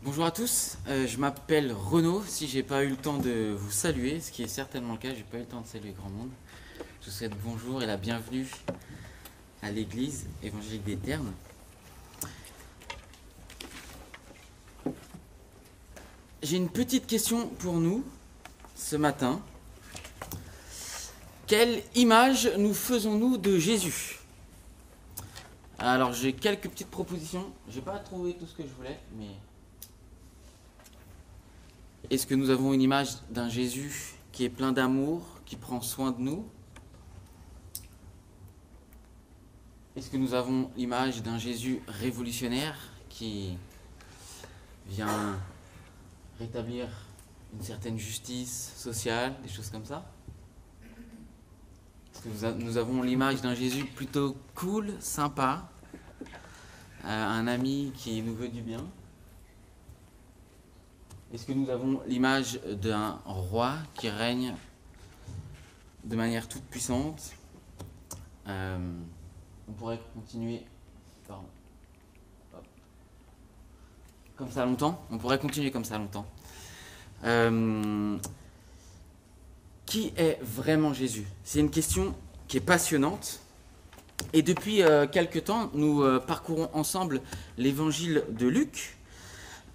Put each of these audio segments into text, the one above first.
Bonjour à tous, je m'appelle Renaud. Si j'ai pas eu le temps de vous saluer, ce qui est certainement le cas, j'ai pas eu le temps de saluer grand monde. Je vous souhaite bonjour et la bienvenue à l'église évangélique des Ternes. J'ai une petite question pour nous ce matin. Quelle image nous faisons-nous de Jésus? Alors j'ai quelques petites propositions. J'ai pas trouvé tout ce que je voulais, mais est-ce que nous avons une image d'un Jésus qui est plein d'amour, qui prend soin de nous? Est-ce que nous avons l'image d'un Jésus révolutionnaire qui vient rétablir une certaine justice sociale, des choses comme ça? Est-ce que nous avons l'image d'un Jésus plutôt cool, sympa, un ami qui nous veut du bien? Est-ce que nous avons l'image d'un roi qui règne de manière toute puissante? On pourrait continuer comme ça longtemps. On pourrait continuer comme ça longtemps. Qui est vraiment Jésus? C'est une question qui est passionnante. Et depuis quelque temps, nous parcourons ensemble l'évangile de Luc.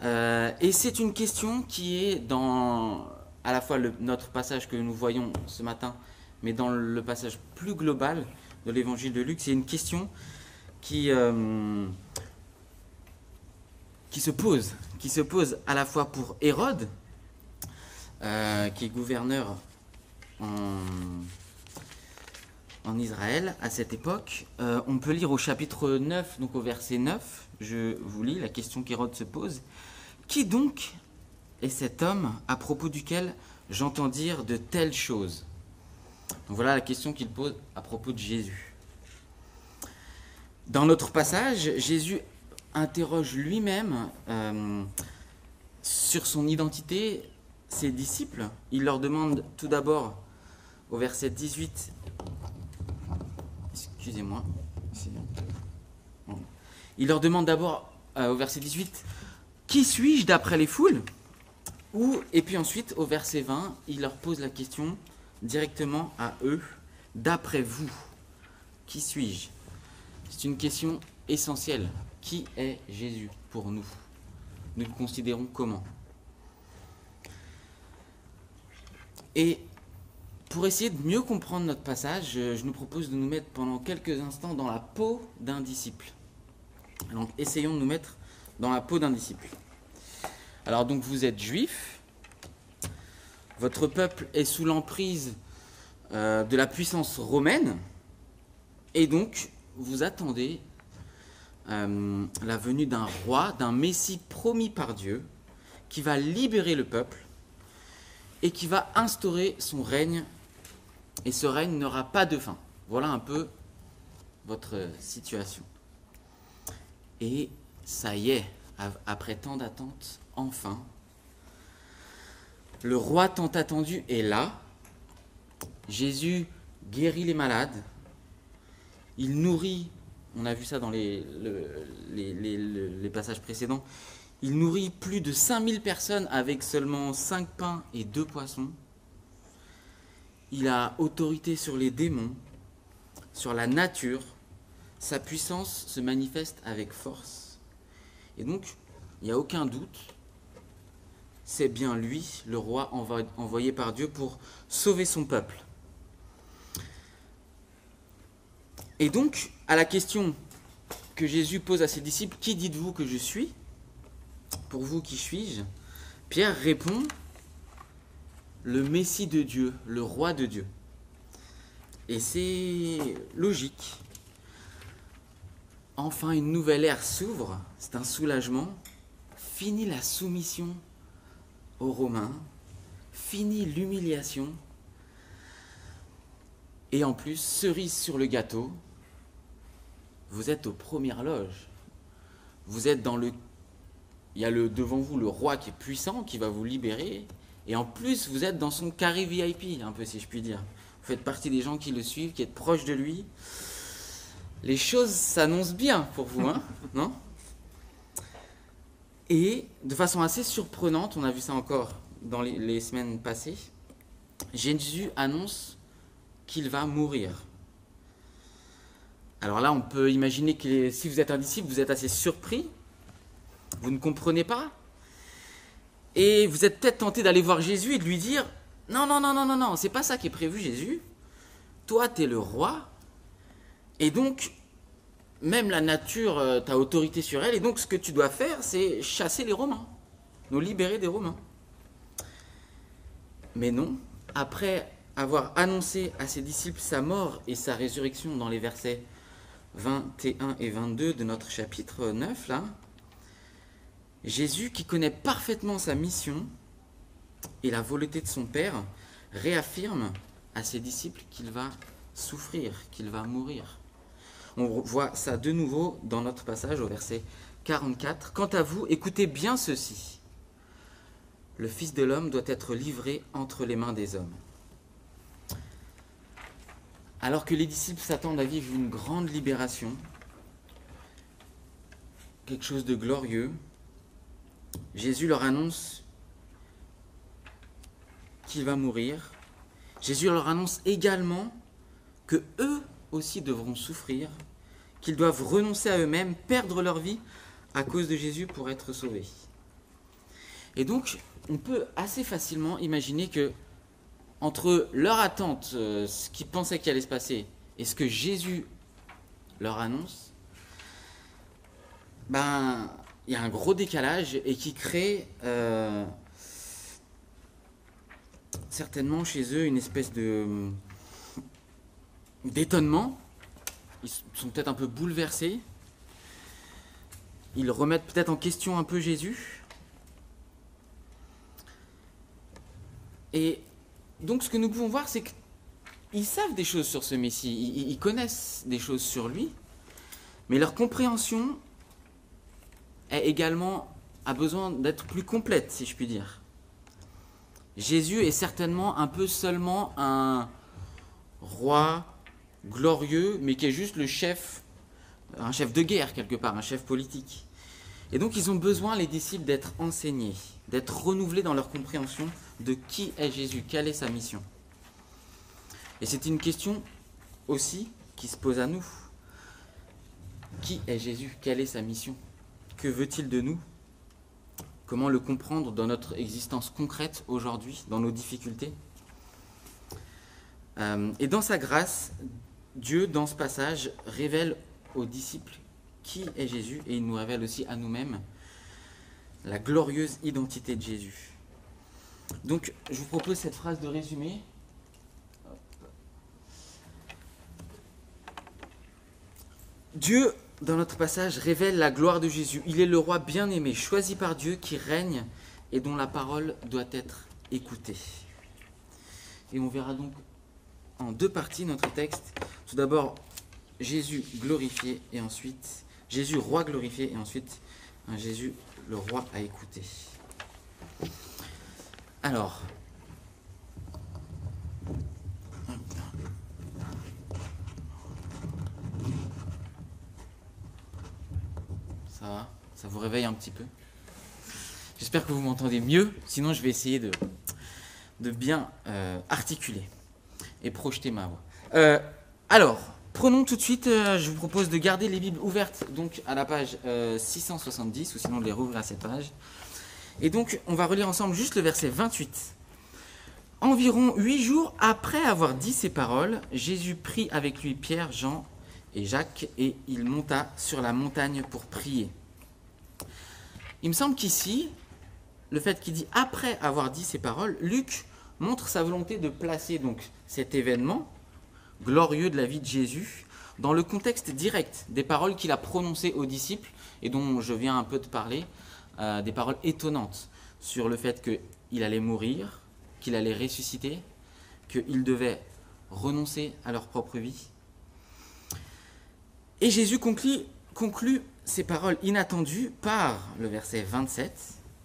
Et c'est une question qui est dans à la fois notre passage que nous voyons ce matin, mais dans le passage plus global de l'évangile de Luc. C'est une question qui se pose à la fois pour Hérode, qui est gouverneur en Israël à cette époque. On peut lire au chapitre 9, donc au verset 9, je vous lis la question qu'Hérode se pose. Qui donc est cet homme à propos duquel j'entends dire de telles choses? Donc voilà la question qu'il pose à propos de Jésus. Dans notre passage, Jésus interroge lui-même sur son identité ses disciples. Il leur demande tout d'abord au verset 18, excusez-moi, il leur demande d'abord au verset 18, qui suis-je d'après les foules? Et puis ensuite au verset 20, il leur pose la question directement à eux, d'après vous, qui suis-je? C'est une question essentielle. Qui est Jésus pour nous? Nous le considérons comment? Et pour essayer de mieux comprendre notre passage, je nous propose de nous mettre pendant quelques instants dans la peau d'un disciple. Donc essayons de nous mettre dans la peau d'un disciple. Alors donc vous êtes juif, votre peuple est sous l'emprise de la puissance romaine, et donc vous attendez la venue d'un roi, d'un Messie promis par Dieu, qui va libérer le peuple et qui va instaurer son règne, et ce règne n'aura pas de fin. Voilà un peu votre situation. Et ça y est, après tant d'attentes, enfin, le roi tant attendu est là. Jésus guérit les malades, il nourrit, on a vu ça dans les passages précédents, il nourrit plus de 5000 personnes avec seulement 5 pains et 2 poissons. Il a autorité sur les démons, sur la nature. Sa puissance se manifeste avec force. Et donc, il n'y a aucun doute, c'est bien lui, le roi envoyé par Dieu pour sauver son peuple. Et donc, à la question que Jésus pose à ses disciples, qui dites-vous que je suis? Pour vous, qui suis-je? Pierre répond, le Messie de Dieu, le roi de Dieu. Et c'est logique. Enfin, une nouvelle ère s'ouvre, c'est un soulagement. Fini la soumission aux Romains, fini l'humiliation. Et en plus, cerise sur le gâteau, vous êtes aux premières loges. Vous êtes il y a devant vous le roi qui est puissant, qui va vous libérer. Et en plus, vous êtes dans son carré VIP, un peu si je puis dire. Vous faites partie des gens qui le suivent, qui êtes proches de lui. Les choses s'annoncent bien pour vous, hein, non? Et de façon assez surprenante, on a vu ça encore dans les semaines passées, Jésus annonce qu'il va mourir. Alors là, on peut imaginer que si vous êtes un disciple, vous êtes assez surpris, vous ne comprenez pas, et vous êtes peut-être tenté d'aller voir Jésus et de lui dire « Non, non, non, non, non, non, c'est pas ça qui est prévu, Jésus. Toi, tu es le roi, et donc, même la nature, tu as autorité sur elle, et donc ce que tu dois faire, c'est chasser les Romains, nous libérer des Romains. » Mais non, après avoir annoncé à ses disciples sa mort et sa résurrection dans les versets 21 et 22 de notre chapitre 9, là, Jésus, qui connaît parfaitement sa mission et la volonté de son Père, réaffirme à ses disciples qu'il va souffrir, qu'il va mourir. On voit ça de nouveau dans notre passage au verset 44. « Quant à vous, écoutez bien ceci. Le Fils de l'homme doit être livré entre les mains des hommes. » Alors que les disciples s'attendent à vivre une grande libération, quelque chose de glorieux, Jésus leur annonce qu'il va mourir. Jésus leur annonce également que eux aussi devront souffrir, qu'ils doivent renoncer à eux-mêmes, perdre leur vie à cause de Jésus pour être sauvés. Et donc, on peut assez facilement imaginer que entre leur attente, ce qu'ils pensaient qu'il allait se passer, et ce que Jésus leur annonce, ben, il y a un gros décalage et qui crée certainement chez eux une espèce d'étonnement. Ils sont peut-être un peu bouleversés. Ils remettent peut-être en question un peu Jésus. Et donc ce que nous pouvons voir, c'est qu'ils savent des choses sur ce Messie, ils connaissent des choses sur lui, mais leur compréhension a besoin d'être plus complète, si je puis dire. Jésus est certainement un peu seulement un roi glorieux, mais qui est juste le chef, un chef de guerre quelque part, un chef politique. Et donc ils ont besoin, les disciples, d'être enseignés, d'être renouvelés dans leur compréhension de qui est Jésus, quelle est sa mission. Et c'est une question aussi qui se pose à nous. Qui est Jésus? Quelle est sa mission? Que veut-il de nous? Comment le comprendre dans notre existence concrète aujourd'hui, dans nos difficultés? Et dans sa grâce, Dieu, dans ce passage, révèle aux disciples qui est Jésus, et il nous révèle aussi à nous-mêmes la glorieuse identité de Jésus. Donc, je vous propose cette phrase de résumé. Dieu, dans notre passage, révèle la gloire de Jésus. Il est le roi bien-aimé, choisi par Dieu, qui règne et dont la parole doit être écoutée. Et on verra donc en deux parties notre texte. Tout d'abord, Jésus glorifié, et ensuite, Jésus roi glorifié, et ensuite, Jésus le roi à écouter. Alors, ça va? Ça vous réveille un petit peu? J'espère que vous m'entendez mieux, sinon je vais essayer de bien articuler et projeter ma voix. Alors, prenons tout de suite, je vous propose de garder les Bibles ouvertes donc à la page 670, ou sinon de les rouvrir à cette page. Et donc, on va relire ensemble juste le verset 28. Environ 8 jours après avoir dit ces paroles, Jésus prit avec lui Pierre, Jean et Jacques, et il monta sur la montagne pour prier. Il me semble qu'ici, le fait qu'il dit « après avoir dit ces paroles », Luc montre sa volonté de placer donc cet événement glorieux de la vie de Jésus dans le contexte direct des paroles qu'il a prononcées aux disciples et dont je viens un peu de parler, des paroles étonnantes sur le fait qu'il allait mourir, qu'il allait ressusciter, qu'ils devaient renoncer à leur propre vie. Et Jésus conclut ces paroles inattendues par le verset 27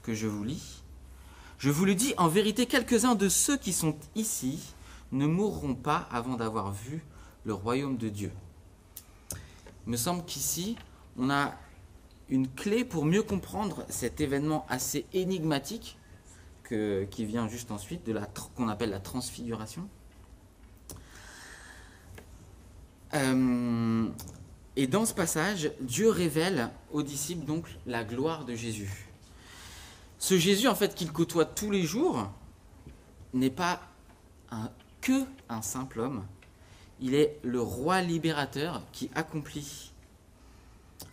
que je vous lis. « Je vous le dis, en vérité, quelques-uns de ceux qui sont ici ne mourront pas avant d'avoir vu le royaume de Dieu. » Il me semble qu'ici, on a une clé pour mieux comprendre cet événement assez énigmatique qui vient juste ensuite, qu'on appelle la transfiguration. Et dans ce passage, Dieu révèle aux disciples donc la gloire de Jésus. Ce Jésus, en fait, qu'ils côtoient tous les jours, n'est pas que un simple homme. Il est le roi libérateur qui accomplit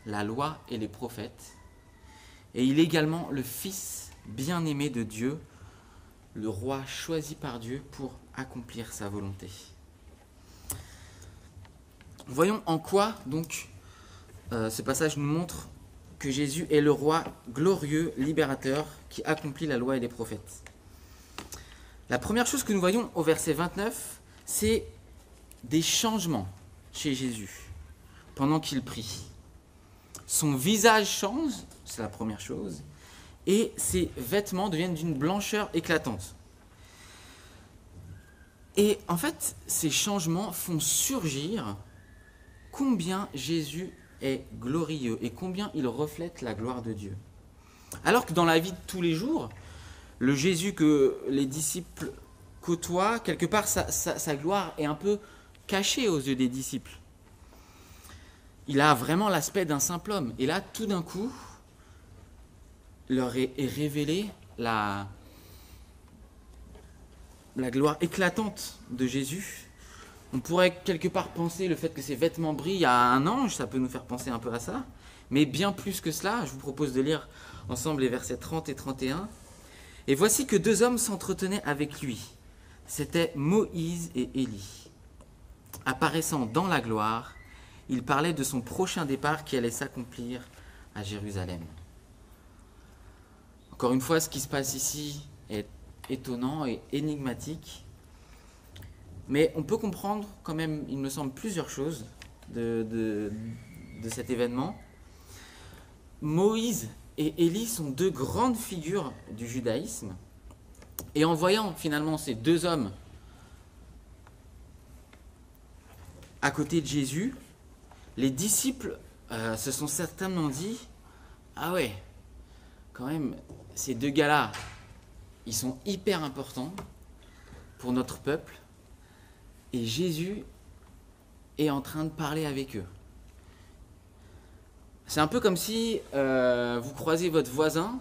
la loi et les prophètes. Et il est également le fils bien-aimé de Dieu, le roi choisi par Dieu pour accomplir sa volonté. Voyons en quoi, donc, ce passage nous montre que Jésus est le roi glorieux, libérateur, qui accomplit la loi et les prophètes. La première chose que nous voyons au verset 29, c'est des changements chez Jésus pendant qu'il prie. Son visage change, c'est la première chose, et ses vêtements deviennent d'une blancheur éclatante. Et en fait, ces changements font surgir combien Jésus est glorieux et combien il reflète la gloire de Dieu. Alors que dans la vie de tous les jours, le Jésus que les disciples côtoient, quelque part, sa gloire est un peu cachée aux yeux des disciples. Il a vraiment l'aspect d'un simple homme. Et là, tout d'un coup, leur est révélée la gloire éclatante de Jésus. On pourrait quelque part penser le fait que ses vêtements brillent à un ange, ça peut nous faire penser un peu à ça. Mais bien plus que cela, je vous propose de lire ensemble les versets 30 et 31. Et voici que deux hommes s'entretenaient avec lui. C'étaient Moïse et Élie. Apparaissant dans la gloire, il parlait de son prochain départ qui allait s'accomplir à Jérusalem. Encore une fois, ce qui se passe ici est étonnant et énigmatique. Mais on peut comprendre quand même, il me semble, plusieurs choses de cet événement. Moïse et Élie sont deux grandes figures du judaïsme. Et en voyant finalement ces deux hommes à côté de Jésus, les disciples se sont certainement dit « Ah ouais, quand même, ces deux gars-là, ils sont hyper importants pour notre peuple. Et Jésus est en train de parler avec eux. » C'est un peu comme si vous croisez votre voisin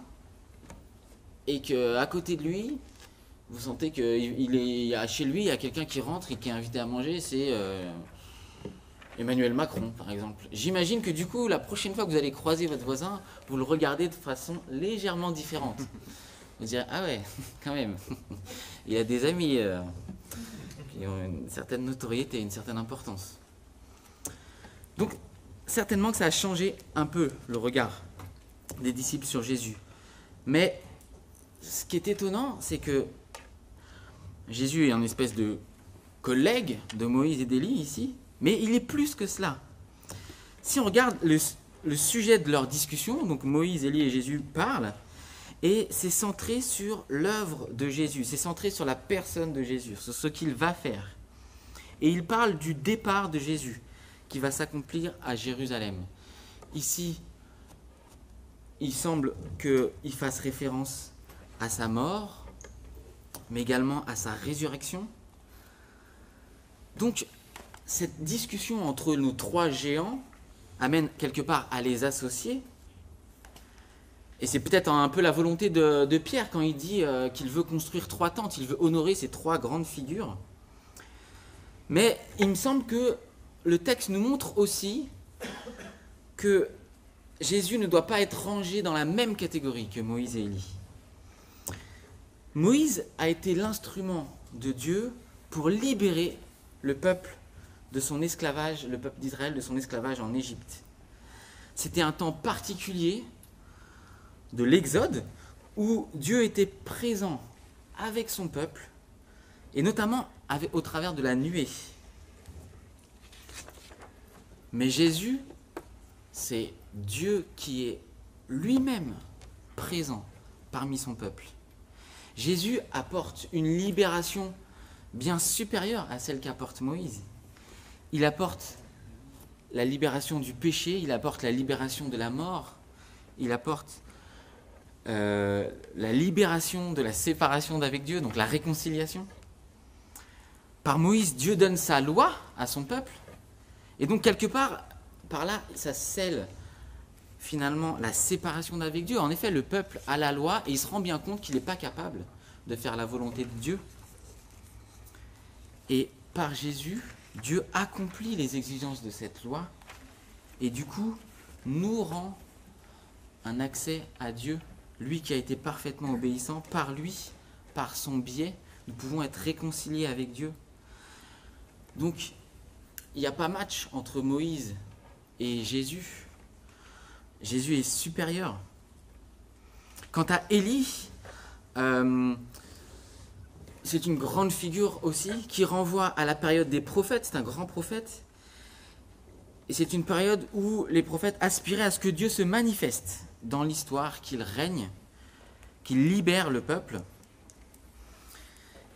et qu'à côté de lui, vous sentez que chez lui, il y a quelqu'un qui rentre et qui est invité à manger, c'est Emmanuel Macron, par exemple. J'imagine que du coup, la prochaine fois que vous allez croiser votre voisin, vous le regardez de façon légèrement différente. Vous direz, ah ouais, quand même, il a des amis qui ont une certaine notoriété, une certaine importance. Donc, certainement que ça a changé un peu le regard des disciples sur Jésus. Mais ce qui est étonnant, c'est que Jésus est une espèce de collègue de Moïse et d'Élie ici, mais il est plus que cela. Si on regarde le sujet de leur discussion, donc Moïse, Élie et Jésus parlent, et c'est centré sur l'œuvre de Jésus, c'est centré sur la personne de Jésus, sur ce qu'il va faire. Et ils parlent du départ de Jésus, qui va s'accomplir à Jérusalem. Ici, il semble qu'il fasse référence à sa mort, mais également à sa résurrection. Donc, cette discussion entre nos trois géants amène quelque part à les associer. Et c'est peut-être un peu la volonté de Pierre quand il dit qu'il veut construire 3 tentes, il veut honorer ces 3 grandes figures. Mais il me semble que le texte nous montre aussi que Jésus ne doit pas être rangé dans la même catégorie que Moïse et Élie. Moïse a été l'instrument de Dieu pour libérer le peuple de son esclavage, le peuple d'Israël de son esclavage en Égypte. C'était un temps particulier de l'Exode où Dieu était présent avec son peuple et notamment au travers de la nuée. Mais Jésus, c'est Dieu qui est lui-même présent parmi son peuple. Jésus apporte une libération bien supérieure à celle qu'apporte Moïse. Il apporte la libération du péché, il apporte la libération de la mort, il apporte la libération de la séparation d'avec Dieu, donc la réconciliation. Par Moïse, Dieu donne sa loi à son peuple. Et donc, quelque part, par là, ça scelle finalement la séparation d'avec Dieu. En effet, le peuple a la loi et il se rend bien compte qu'il n'est pas capable de faire la volonté de Dieu. Et par Jésus, Dieu accomplit les exigences de cette loi et du coup, nous rend un accès à Dieu. Lui qui a été parfaitement obéissant, par lui, par son biais, nous pouvons être réconciliés avec Dieu. Donc, il n'y a pas match entre Moïse et Jésus. Jésus est supérieur. Quant à Élie, c'est une grande figure aussi qui renvoie à la période des prophètes. C'est un grand prophète. Et c'est une période où les prophètes aspiraient à ce que Dieu se manifeste dans l'histoire, qu'il règne, qu'il libère le peuple.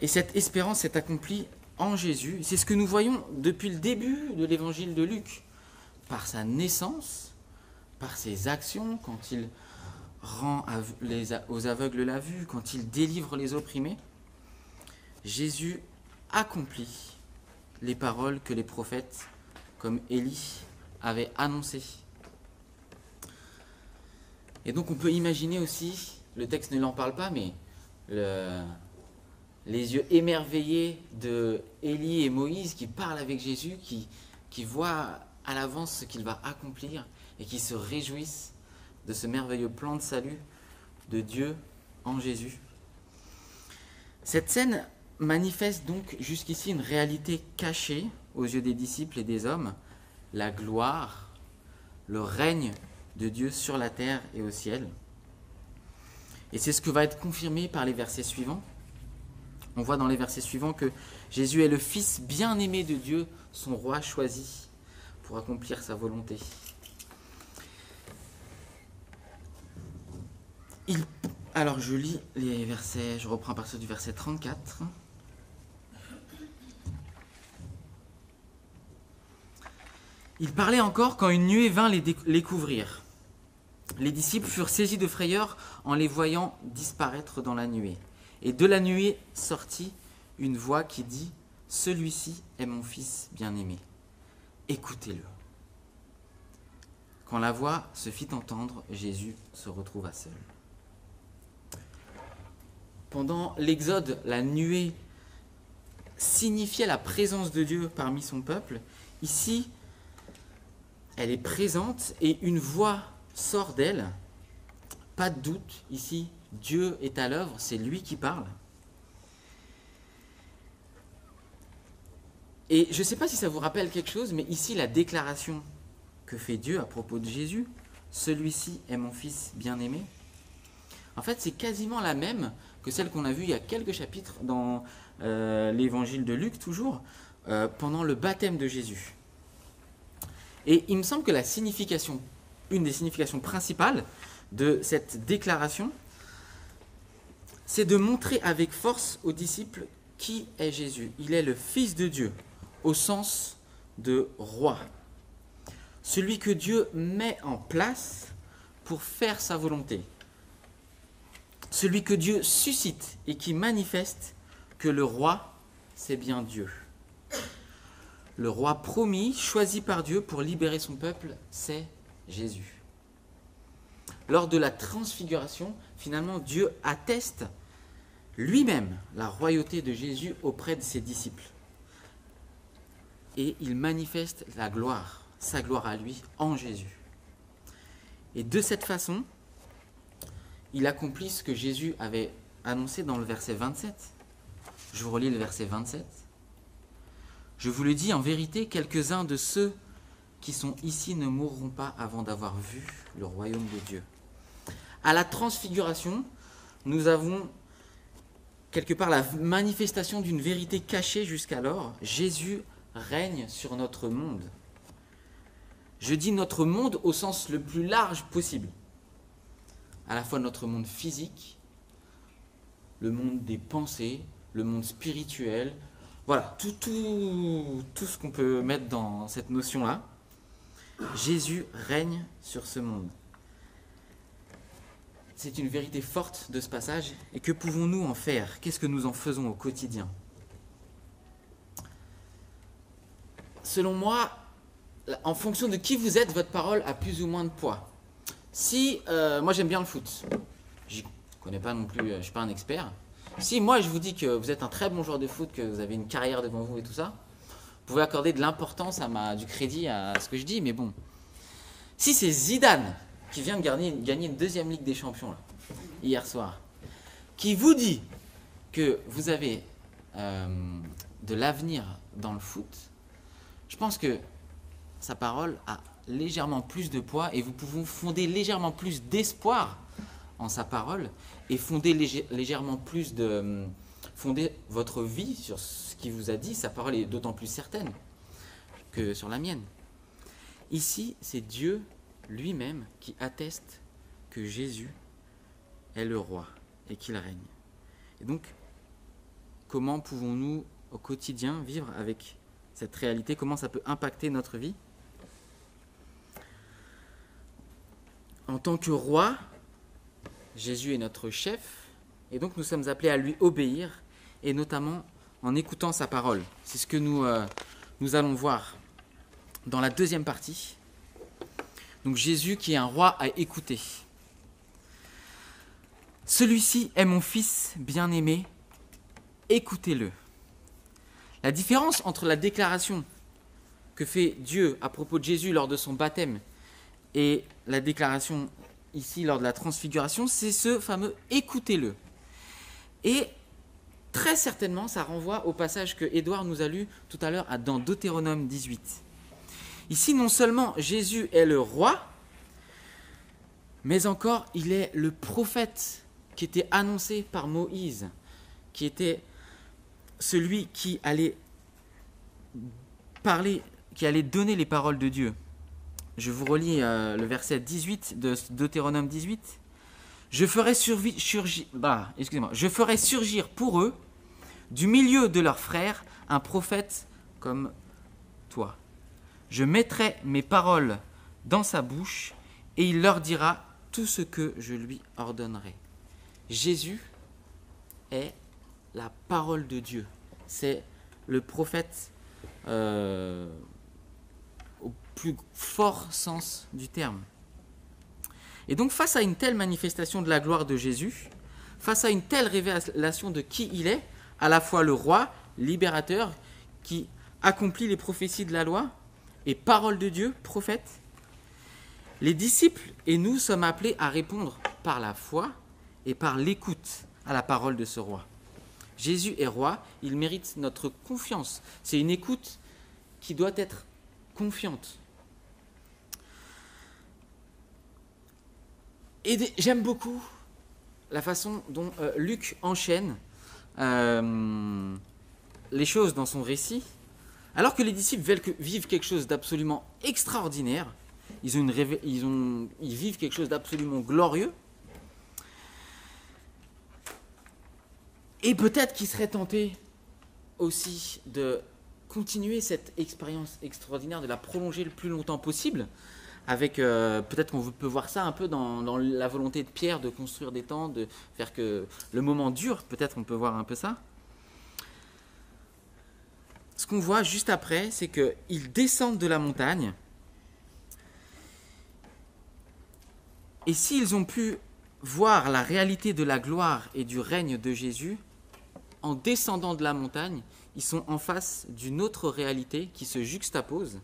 Et cette espérance s'est accomplie en Jésus. C'est ce que nous voyons depuis le début de l'évangile de Luc, par sa naissance, par ses actions, quand il rend aux aveugles la vue, quand il délivre les opprimés. Jésus accomplit les paroles que les prophètes, comme Élie, avaient annoncées. Et donc on peut imaginer aussi, le texte ne l'en parle pas, mais les yeux émerveillés de Élie et Moïse qui parlent avec Jésus, qui voient à l'avance ce qu'il va accomplir et qui se réjouissent de ce merveilleux plan de salut de Dieu en Jésus. Cette scène manifeste donc jusqu'ici une réalité cachée aux yeux des disciples et des hommes, la gloire, le règne de Dieu sur la terre et au ciel. Et c'est ce que va être confirmé par les versets suivants. On voit dans les versets suivants que Jésus est le Fils bien-aimé de Dieu, son roi choisi, pour accomplir sa volonté. Alors je lis les versets, je reprends à partir du verset 34. Il parlait encore quand une nuée vint les couvrir. Les disciples furent saisis de frayeur en les voyant disparaître dans la nuée. Et de la nuée sortit une voix qui dit « Celui-ci est mon Fils bien-aimé. Écoutez-le. » Quand la voix se fit entendre, Jésus se retrouva seul. Pendant l'Exode, la nuée signifiait la présence de Dieu parmi son peuple. Ici, elle est présente et une voix sort d'elle. Pas de doute, ici, Dieu est à l'œuvre, c'est lui qui parle. Et je ne sais pas si ça vous rappelle quelque chose, mais ici, la déclaration que fait Dieu à propos de Jésus, « Celui-ci est mon Fils bien-aimé », en fait, c'est quasiment la même que celle qu'on a vue il y a quelques chapitres dans l'évangile de Luc, toujours, pendant le baptême de Jésus. Et il me semble que une des significations principales de cette déclaration, c'est de montrer avec force aux disciples qui est Jésus. Il est le Fils de Dieu, au sens de roi. Celui que Dieu met en place pour faire sa volonté. Celui que Dieu suscite et qui manifeste que le roi, c'est bien Dieu. Le roi promis, choisi par Dieu pour libérer son peuple, c'est Jésus. Lors de la transfiguration, finalement, Dieu atteste lui-même la royauté de Jésus auprès de ses disciples. Et il manifeste la gloire, sa gloire à lui, en Jésus. Et de cette façon, il accomplit ce que Jésus avait annoncé dans le verset 27. Je vous relis le verset 27. Je vous le dis, en vérité, quelques-uns de ceux qui sont ici ne mourront pas avant d'avoir vu le royaume de Dieu. À la transfiguration, nous avons quelque part la manifestation d'une vérité cachée jusqu'alors. Jésus règne sur notre monde. Je dis notre monde au sens le plus large possible. À la fois notre monde physique, le monde des pensées, le monde spirituel, voilà, tout ce qu'on peut mettre dans cette notion-là. Jésus règne sur ce monde. c'est une vérité forte de ce passage. Et que pouvons-nous en faire? Qu'est-ce que nous en faisons au quotidien? Selon moi, en fonction de qui vous êtes, votre parole a plus ou moins de poids. Si, moi j'aime bien le foot, je ne connais pas non plus, je ne suis pas un expert. Si moi je vous dis que vous êtes un très bon joueur de foot, que vous avez une carrière devant vous et tout ça, vous pouvez accorder de l'importance, du crédit à ce que je dis, mais bon. Si c'est Zidane qui vient de gagner une deuxième Ligue des Champions là, hier soir, qui vous dit que vous avez de l'avenir dans le foot, je pense que sa parole a légèrement plus de poids et vous pouvez fonder légèrement plus d'espoir en sa parole et fonder légèrement plus fonder votre vie sur ce qu'il vous a dit. Sa parole est d'autant plus certaine que sur la mienne. Ici, c'est Dieu lui-même qui atteste que Jésus est le roi et qu'il règne. Et donc, comment pouvons-nous au quotidien vivre avec cette réalité? Comment ça peut impacter notre vie? En tant que roi, Jésus est notre chef, et donc nous sommes appelés à lui obéir, et notamment en écoutant sa parole. C'est ce que nous allons voir dans la deuxième partie. Donc Jésus qui est un roi à écouter. Celui-ci est mon fils bien-aimé, écoutez-le. La différence entre la déclaration que fait Dieu à propos de Jésus lors de son baptême et la déclaration ici lors de la transfiguration, c'est ce fameux « écoutez-le ». Et très certainement, ça renvoie au passage que Édouard nous a lu tout à l'heure dans Deutéronome 18. Ici, non seulement Jésus est le roi, mais encore il est le prophète qui était annoncé par Moïse, qui était celui qui allait parler, qui allait donner les paroles de Dieu. Je vous relis le verset 18 de Deutéronome 18. Je ferai surgir pour eux, du milieu de leurs frères, un prophète comme toi. Je mettrai mes paroles dans sa bouche et il leur dira tout ce que je lui ordonnerai. Jésus est la parole de Dieu. C'est le prophète au plus fort sens du terme. Et donc face à une telle manifestation de la gloire de Jésus, face à une telle révélation de qui il est, à la fois le roi, libérateur, qui accomplit les prophéties de la loi, et parole de Dieu, prophète, les disciples et nous sommes appelés à répondre par la foi et par l'écoute à la parole de ce roi. Jésus est roi, il mérite notre confiance. C'est une écoute qui doit être confiante. Et j'aime beaucoup la façon dont Luc enchaîne les choses dans son récit. Alors que les disciples vivent quelque chose d'absolument extraordinaire, ils vivent quelque chose d'absolument glorieux, et peut-être qu'ils seraient tentés aussi de continuer cette expérience extraordinaire, de la prolonger le plus longtemps possible, avec peut-être qu'on peut voir ça un peu dans la volonté de Pierre de construire des tentes, de faire que le moment dure, peut-être on peut voir un peu ça. Ce qu'on voit juste après, c'est qu'ils descendent de la montagne, et s'ils ont pu voir la réalité de la gloire et du règne de Jésus, en descendant de la montagne, ils sont en face d'une autre réalité qui se juxtapose.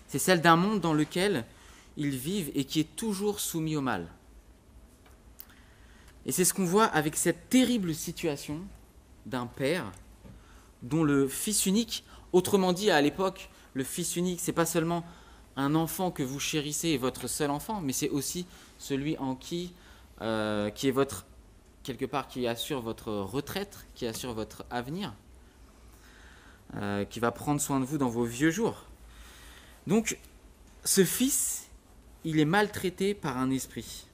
C'est celle d'un monde dans lequel ils vivent et qui est toujours soumis au mal. Et c'est ce qu'on voit avec cette terrible situation d'un père dont le fils unique, autrement dit à l'époque, le fils unique, c'est pas seulement un enfant que vous chérissez et votre seul enfant, mais c'est aussi celui en qui est votre, quelque part, qui assure votre retraite, qui assure votre avenir, qui va prendre soin de vous dans vos vieux jours. Donc, ce fils, il est maltraité par un esprit.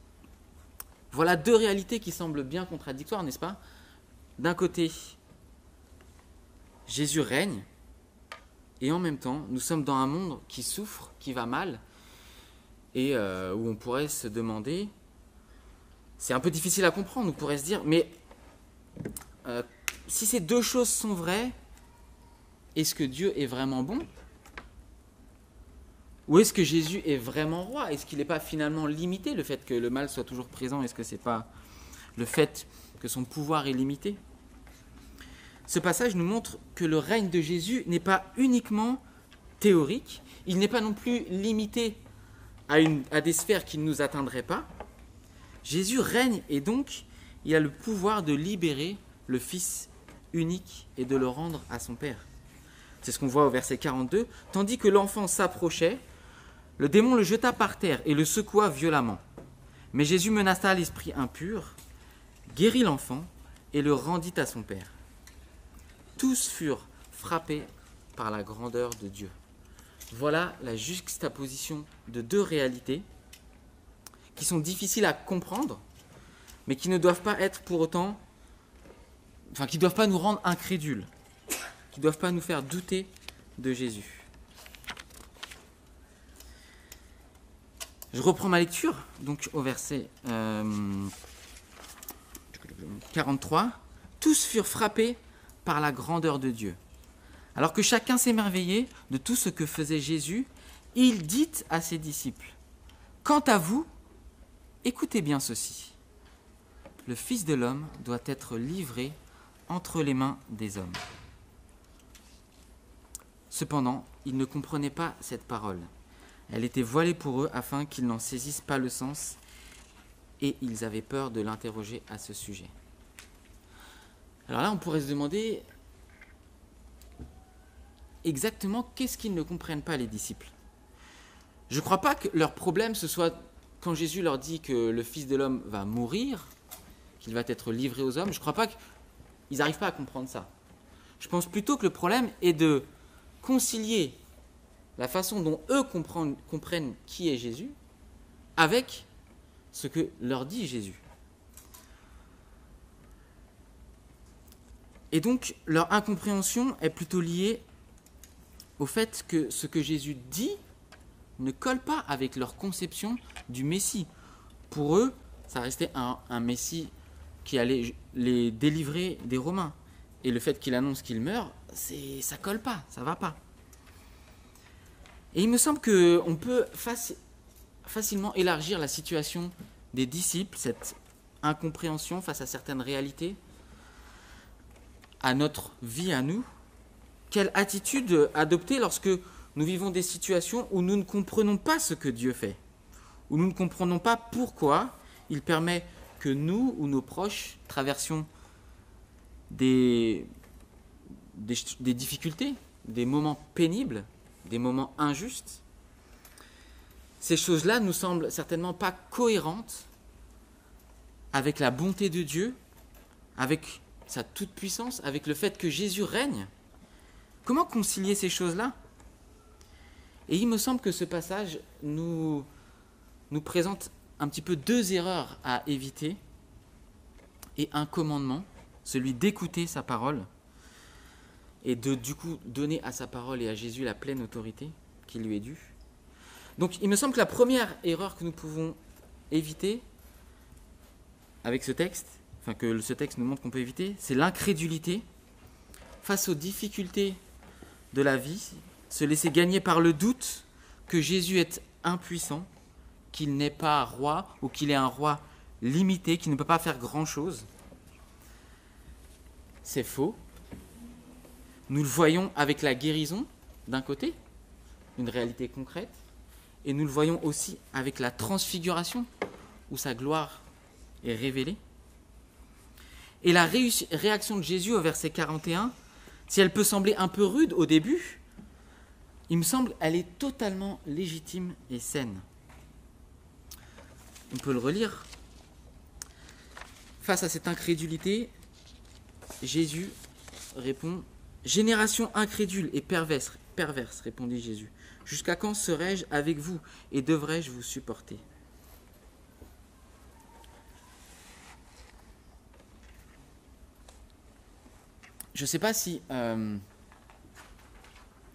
Voilà deux réalités qui semblent bien contradictoires, n'est-ce pas? D'un côté, Jésus règne, et en même temps, nous sommes dans un monde qui souffre, qui va mal, et où on pourrait se demander C'est un peu difficile à comprendre, on pourrait se dire, mais si ces deux choses sont vraies, est-ce que Dieu est vraiment bon? Ou est-ce que Jésus est vraiment roi? Est-ce qu'il n'est pas finalement limité, le fait que le mal soit toujours présent? Est-ce que ce n'est pas le fait que son pouvoir est limité? Ce passage nous montre que le règne de Jésus n'est pas uniquement théorique, il n'est pas non plus limité à des sphères qui ne nous atteindraient pas. Jésus règne et donc il a le pouvoir de libérer le Fils unique et de le rendre à son Père. C'est ce qu'on voit au verset 42. Tandis que l'enfant s'approchait, le démon le jeta par terre et le secoua violemment. Mais Jésus menaça l'esprit impur, guérit l'enfant et le rendit à son Père. Tous furent frappés par la grandeur de Dieu. Voilà la juxtaposition de deux réalités qui sont difficiles à comprendre, mais qui ne doivent pas être pour autant, qui ne doivent pas nous rendre incrédules, qui ne doivent pas nous faire douter de Jésus. Je reprends ma lecture, donc au verset 43. Tous furent frappés par la grandeur de Dieu. Alors que chacun s'émerveillait de tout ce que faisait Jésus, il dit à ses disciples, « Quant à vous, écoutez bien ceci. Le Fils de l'homme doit être livré entre les mains des hommes. » Cependant, ils ne comprenaient pas cette parole. Elle était voilée pour eux afin qu'ils n'en saisissent pas le sens, et ils avaient peur de l'interroger à ce sujet. Alors là, on pourrait se demander exactement qu'est-ce qu'ils ne comprennent pas, les disciples. Je ne crois pas que leur problème, ce soit quand Jésus leur dit que le Fils de l'homme va mourir, qu'il va être livré aux hommes. Je ne crois pas qu'ils n'arrivent pas à comprendre ça. Je pense plutôt que le problème est de concilier la façon dont eux comprennent qui est Jésus avec ce que leur dit Jésus. Et donc, leur incompréhension est plutôt liée au fait que ce que Jésus dit ne colle pas avec leur conception du Messie. Pour eux, ça restait un Messie qui allait les délivrer des Romains. Et le fait qu'il annonce qu'il meurt, ça colle pas, ça va pas. Et il me semble qu'on peut facilement élargir la situation des disciples, cette incompréhension face à certaines réalités, à notre vie à nous. Quelle attitude adopter lorsque nous vivons des situations où nous ne comprenons pas ce que Dieu fait, où nous ne comprenons pas pourquoi il permet que nous ou nos proches traversions des difficultés, des moments pénibles, des moments injustes. Ces choses-là nous semblent certainement pas cohérentes avec la bonté de Dieu, avec sa toute-puissance, avec le fait que Jésus règne. Comment concilier ces choses-là? Et il me semble que ce passage nous présente un petit peu deux erreurs à éviter et un commandement, celui d'écouter sa parole et de du coup donner à sa parole et à Jésus la pleine autorité qui lui est due. Donc il me semble que la première erreur que nous pouvons éviter avec ce texte, que ce texte nous montre qu'on peut éviter, c'est l'incrédulité face aux difficultés de la vie, se laisser gagner par le doute que Jésus est impuissant, qu'il n'est pas roi ou qu'il est un roi limité, qui ne peut pas faire grand-chose. C'est faux. Nous le voyons avec la guérison, d'un côté, une réalité concrète, et nous le voyons aussi avec la transfiguration, où sa gloire est révélée. Et la réaction de Jésus au verset 41, si elle peut sembler un peu rude au début, il me semble elle est totalement légitime et saine. On peut le relire. Face à cette incrédulité, Jésus répond « Génération incrédule et perverse, répondit Jésus. Jusqu'à quand serai-je avec vous et devrais-je vous supporter ?» Je ne sais pas si vous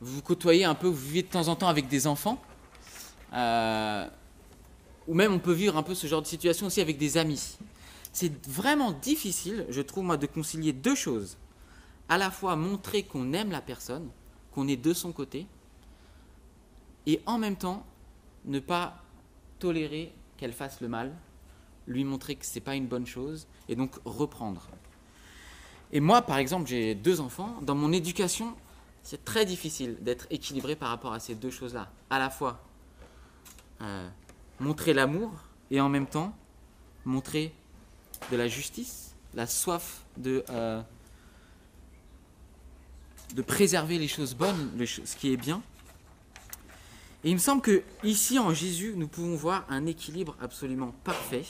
vous côtoyez un peu, vous vivez de temps en temps avec des enfants, ou même on peut vivre un peu ce genre de situation aussi avec des amis. c'est vraiment difficile, je trouve, moi, de concilier deux choses. À la fois montrer qu'on aime la personne, qu'on est de son côté, et en même temps, ne pas tolérer qu'elle fasse le mal, lui montrer que ce n'est pas une bonne chose, et donc reprendre. Et moi, par exemple, j'ai 2 enfants. Dans mon éducation, c'est très difficile d'être équilibré par rapport à ces deux choses-là. À la fois, montrer l'amour, et en même temps, montrer de la justice, la soif de préserver les choses bonnes, ce qui est bien. Et il me semble que ici, en Jésus, nous pouvons voir un équilibre absolument parfait.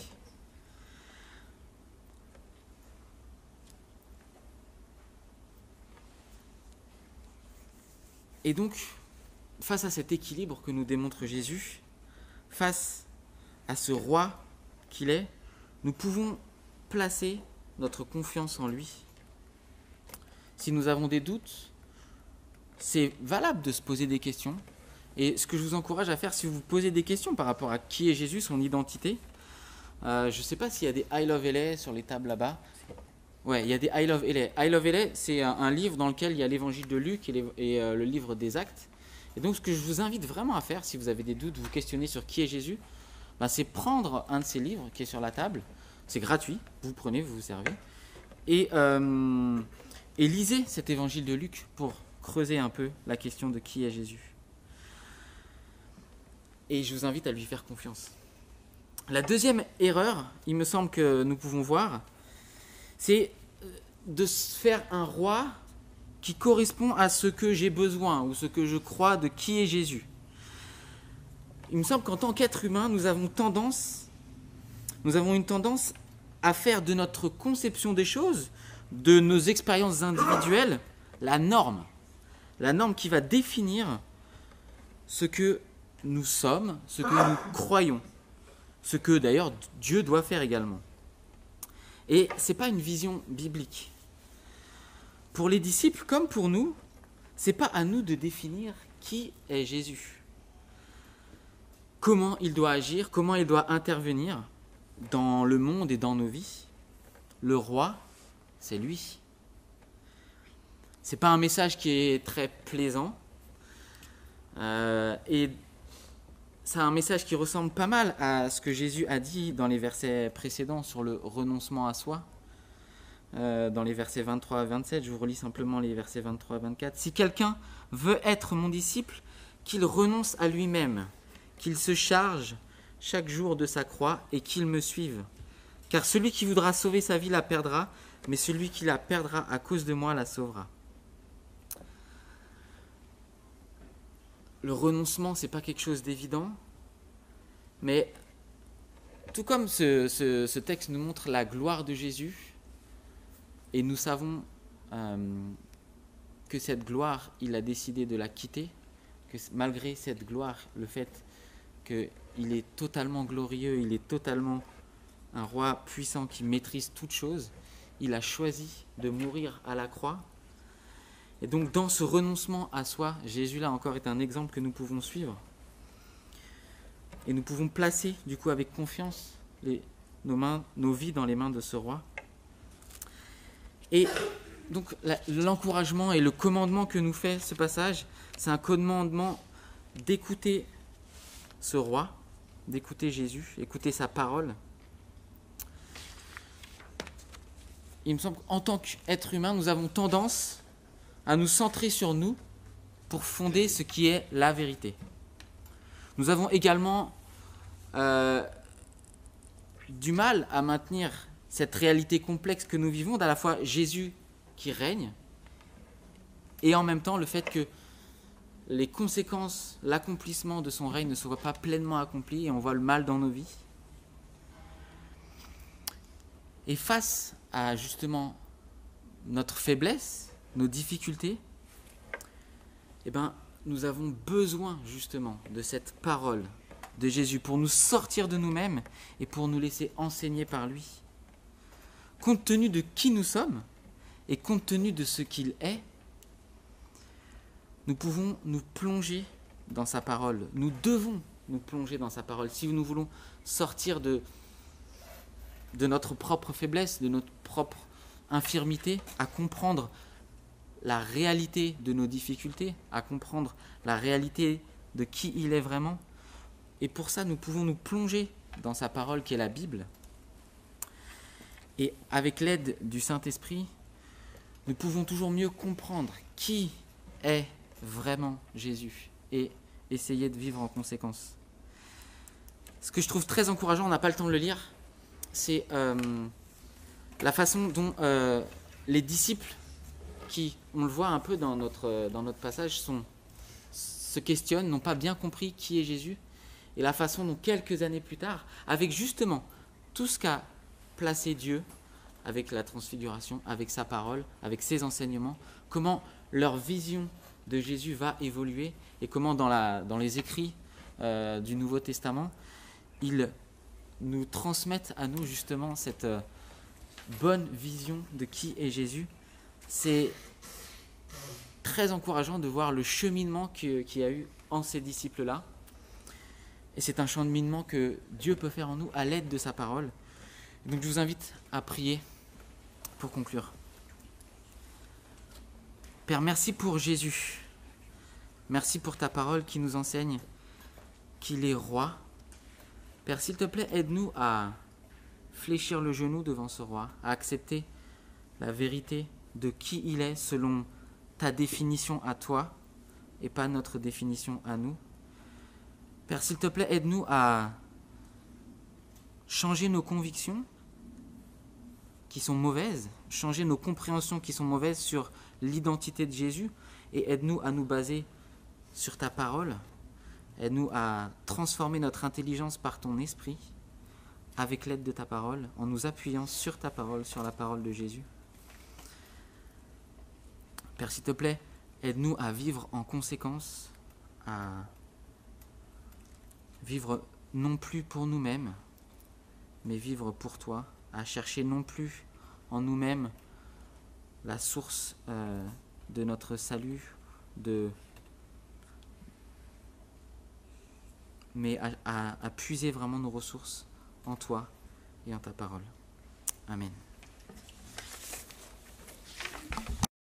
Et donc, face à cet équilibre que nous démontre Jésus, face à ce roi qu'il est, nous pouvons placer notre confiance en lui. Si nous avons des doutes, c'est valable de se poser des questions. Et ce que je vous encourage à faire, si vous vous posez des questions par rapport à qui est Jésus, son identité, je ne sais pas s'il y a des I Love LA sur les tables là-bas. Ouais, il y a des I Love LA. I Love LA, c'est un livre dans lequel il y a l'évangile de Luc et le livre des Actes. Et donc, ce que je vous invite vraiment à faire, si vous avez des doutes, vous questionnez sur qui est Jésus, c'est prendre un de ces livres qui est sur la table. C'est gratuit, vous prenez, vous vous servez. Et lisez cet évangile de Luc pour creuser un peu la question de qui est Jésus. Et je vous invite à lui faire confiance. La deuxième erreur, il me semble que nous pouvons voir, c'est de se faire un roi qui correspond à ce que j'ai besoin ou ce que je crois de qui est Jésus. Il me semble qu'en tant qu'être humain, nous avons une tendance à faire de notre conception des choses, de nos expériences individuelles, la norme qui va définir ce que nous sommes, ce que nous croyons, ce que d'ailleurs Dieu doit faire également. Et ce n'est pas une vision biblique. Pour les disciples comme pour nous, ce n'est pas à nous de définir qui est Jésus. Comment il doit agir, comment il doit intervenir dans le monde et dans nos vies. Le roi, c'est lui. Ce n'est pas un message qui est très plaisant. Et c'est un message qui ressemble pas mal à ce que Jésus a dit dans les versets précédents sur le renoncement à soi. Dans les versets 23 à 27, je vous relis simplement les versets 23 à 24. « Si quelqu'un veut être mon disciple, qu'il renonce à lui-même, qu'il se charge chaque jour de sa croix et qu'il me suive. Car celui qui voudra sauver sa vie la perdra, mais celui qui la perdra à cause de moi la sauvera. » Le renoncement, ce n'est pas quelque chose d'évident, mais tout comme ce texte nous montre la gloire de Jésus, et nous savons que cette gloire, il a décidé de la quitter, que malgré cette gloire, le fait qu'il est totalement glorieux, il est totalement un roi puissant qui maîtrise toutes choses, il a choisi de mourir à la croix. Et donc dans ce renoncement à soi, Jésus là encore est un exemple que nous pouvons suivre. Et nous pouvons placer du coup avec confiance nos vies dans les mains de ce roi. Et donc l'encouragement et le commandement que nous fait ce passage, c'est un commandement d'écouter ce roi, d'écouter Jésus, écouter sa parole. Il me semble qu'en tant qu'être humain, nous avons tendance à nous centrer sur nous pour fonder ce qui est la vérité. Nous avons également du mal à maintenir cette réalité complexe que nous vivons, d'à la fois Jésus qui règne, et en même temps le fait que les conséquences, l'accomplissement de son règne ne soient pas pleinement accomplis, et on voit le mal dans nos vies. Et face à justement notre faiblesse, nos difficultés, nous avons besoin justement de cette parole de Jésus pour nous sortir de nous-mêmes et pour nous laisser enseigner par lui. Compte tenu de qui nous sommes et compte tenu de ce qu'il est, nous pouvons nous plonger dans sa parole. Nous devons nous plonger dans sa parole si nous voulons sortir de de notre propre faiblesse, de notre propre infirmité, à comprendre la réalité de nos difficultés, à comprendre la réalité de qui il est vraiment. Et pour ça, nous pouvons nous plonger dans sa parole qui est la Bible. Et avec l'aide du Saint-Esprit, nous pouvons toujours mieux comprendre qui est vraiment Jésus et essayer de vivre en conséquence. Ce que je trouve très encourageant, on n'a pas le temps de le lire, c'est la façon dont les disciples, qui, on le voit un peu dans notre passage, se questionnent, n'ont pas bien compris qui est Jésus, et la façon dont quelques années plus tard, avec justement tout ce qu'a placé Dieu, avec la transfiguration, avec sa parole, avec ses enseignements, comment leur vision de Jésus va évoluer, et comment dans les écrits du Nouveau Testament, ils nous transmettent à nous justement cette bonne vision de qui est Jésus. C'est très encourageant de voir le cheminement qu'il y a eu en ces disciples-là. Et c'est un cheminement que Dieu peut faire en nous à l'aide de sa parole. Donc je vous invite à prier pour conclure. Père, merci pour Jésus. Merci pour ta parole qui nous enseigne qu'il est roi. Père, s'il te plaît, aide-nous à fléchir le genou devant ce roi, à accepter la vérité de qui il est selon ta définition à toi et pas notre définition à nous. Père, s'il te plaît, aide-nous à changer nos convictions qui sont mauvaises, changer nos compréhensions qui sont mauvaises sur l'identité de Jésus et aide-nous à nous baser sur ta parole. Aide-nous à transformer notre intelligence par ton esprit avec l'aide de ta parole, en nous appuyant sur ta parole, sur la parole de Jésus. Père, s'il te plaît, aide-nous à vivre en conséquence, à vivre non plus pour nous-mêmes, mais vivre pour toi, à chercher non plus en nous-mêmes la source de notre salut, mais à puiser vraiment nos ressources en toi et en ta parole. Amen.